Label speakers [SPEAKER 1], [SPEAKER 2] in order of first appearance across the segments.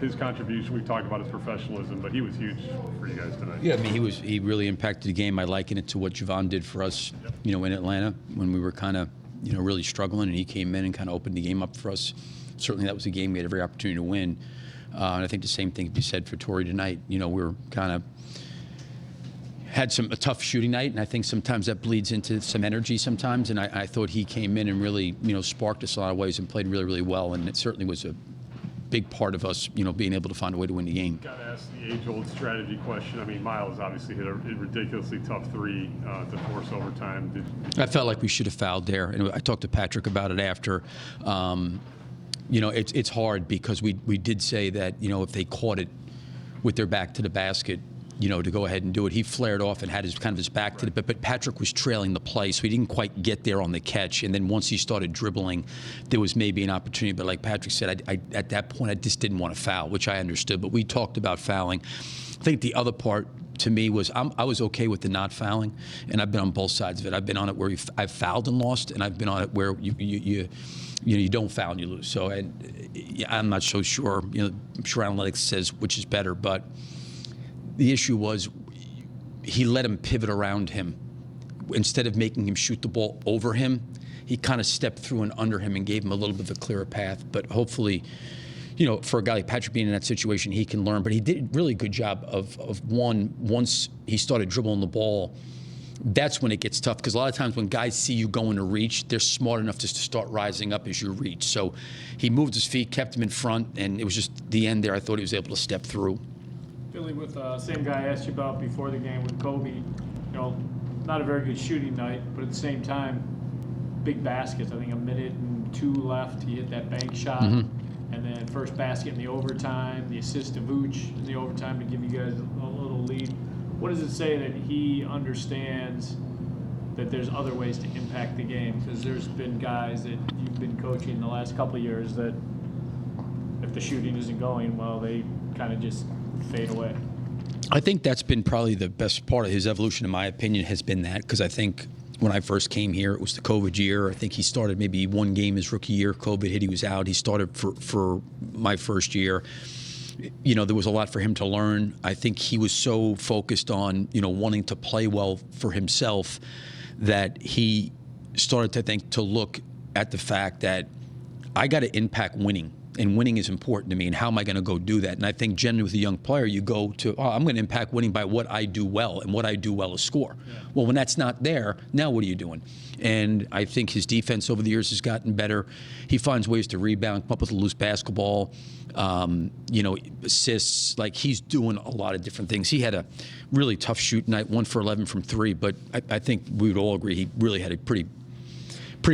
[SPEAKER 1] his contribution. We've talked about his professionalism, but he was huge for you guys tonight.
[SPEAKER 2] Yeah, I mean, he really impacted the game. I liken it to what Javon did for us, in Atlanta when we were kind of, really struggling, and he came in and kind of opened the game up for us. Certainly that was a game we had every opportunity to win. And I think the same thing could be said for Torrey tonight. We were kind of had a tough shooting night, and I think sometimes that bleeds into some energy sometimes. And I thought he came in and really, sparked us in a lot of ways and played really, really well. And it certainly was a big part of us, being able to find a way to win the game.
[SPEAKER 1] Got to ask the age-old strategy question. I mean, Miles obviously hit a ridiculously tough three to force overtime.
[SPEAKER 2] I felt like we should have fouled there, and I talked to Patrick about it after. It's hard because we did say that, if they caught it with their back to the basket, to go ahead and do it. He flared off and had his back to it, but Patrick was trailing the play, so he didn't quite get there on the catch. And then once he started dribbling, there was maybe an opportunity. But like Patrick said, I at that point, I just didn't want to foul, which I understood. But we talked about fouling. I think the other part to me was I was okay with the not fouling, and I've been on both sides of it. I've been on it where I've fouled and lost, and I've been on it where you don't foul and you lose. So I'm not so sure. I'm sure analytics says which is better, but the issue was he let him pivot around him. Instead of making him shoot the ball over him, he kind of stepped through and under him and gave him a little bit of a clearer path. But hopefully, for a guy like Patrick being in that situation, he can learn. But he did a really good job of once he started dribbling the ball, that's when it gets tough, because a lot of times when guys see you going to reach, they're smart enough just to start rising up as you reach. So he moved his feet, kept him in front, and it was just the end there. I thought he was able to step through.
[SPEAKER 3] Philly, with same guy I asked you about before the game with Kobe, not a very good shooting night, but at the same time, big baskets. I think 1:02 left. He hit that bank shot, and then first basket in the overtime, the assist to Vooch in the overtime to give you guys a little lead. What does it say that he understands that there's other ways to impact the game? Because there's been guys that you've been coaching the last couple of years that if the shooting isn't going well, they kind of just fade away.
[SPEAKER 2] I think that's been probably the best part of his evolution, in my opinion, has been that, because I think when I first came here, it was the COVID year. I think he started maybe one game his rookie year. COVID hit, he was out. He started for my first year. There was a lot for him to learn. I think he was so focused on, wanting to play well for himself that he started to look at the fact that I got to impact winning. And winning is important to me, and how am I going to go do that? And I think generally with a young player, you go to, I'm going to impact winning by what I do well, and what I do well is score. Yeah. Well, when that's not there, now what are you doing? And I think his defense over the years has gotten better. He finds ways to rebound, come up with a loose basketball, assists. Like, he's doing a lot of different things. He had a really tough shoot night, 1 for 11 from 3, but I think we would all agree he really had a pretty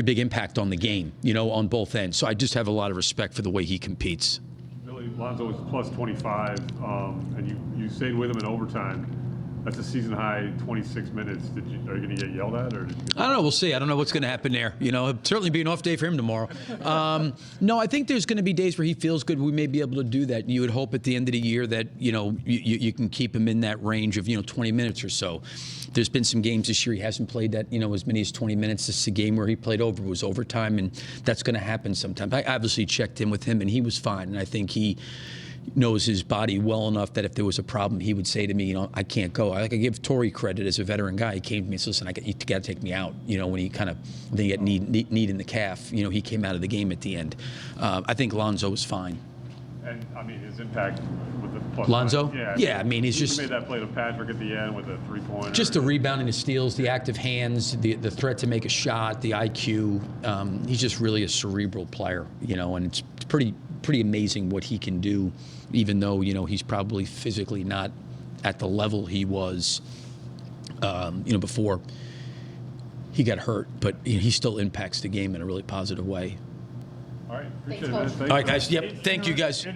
[SPEAKER 2] big impact on the game, on both ends. So I just have a lot of respect for the way he competes.
[SPEAKER 1] Billy, Lonzo was plus 25, and you stayed with him in overtime. That's a season high 26 minutes. Are you going to get yelled at, or?
[SPEAKER 2] I don't know. We'll see. I don't know what's going to happen there. It'll certainly be an off day for him tomorrow. No, I think there's going to be days where he feels good. We may be able to do that. You would hope at the end of the year that you can keep him in that range of 20 minutes or so. There's been some games this year he hasn't played that as many as 20 minutes. This is a game where he played over, was overtime, and that's going to happen sometimes. I obviously checked in with him, and he was fine. And I think he knows his body well enough that if there was a problem, he would say to me, I can't go. I give Torrey credit as a veteran guy. He came to me and said, listen, you got to take me out. When he kind of, they get knee in the calf, he came out of the game at the end. I think Lonzo was fine.
[SPEAKER 1] And, I mean, his impact with the plus
[SPEAKER 2] Lonzo?
[SPEAKER 1] line.
[SPEAKER 2] Yeah, I mean, he's just
[SPEAKER 1] made that play to Patrick at the end with a three-pointer.
[SPEAKER 2] Just the rebounding, the steals, the active hands, the threat to make a shot, the IQ. He's just really a cerebral player, and it's pretty amazing what he can do, even though, he's probably physically not at the level he was, before he got hurt. But he still impacts the game in a really positive way.
[SPEAKER 1] All right. Appreciate
[SPEAKER 4] Thanks,
[SPEAKER 1] it, man.
[SPEAKER 4] Coach.
[SPEAKER 2] All right, guys. Yep. Thank you, guys.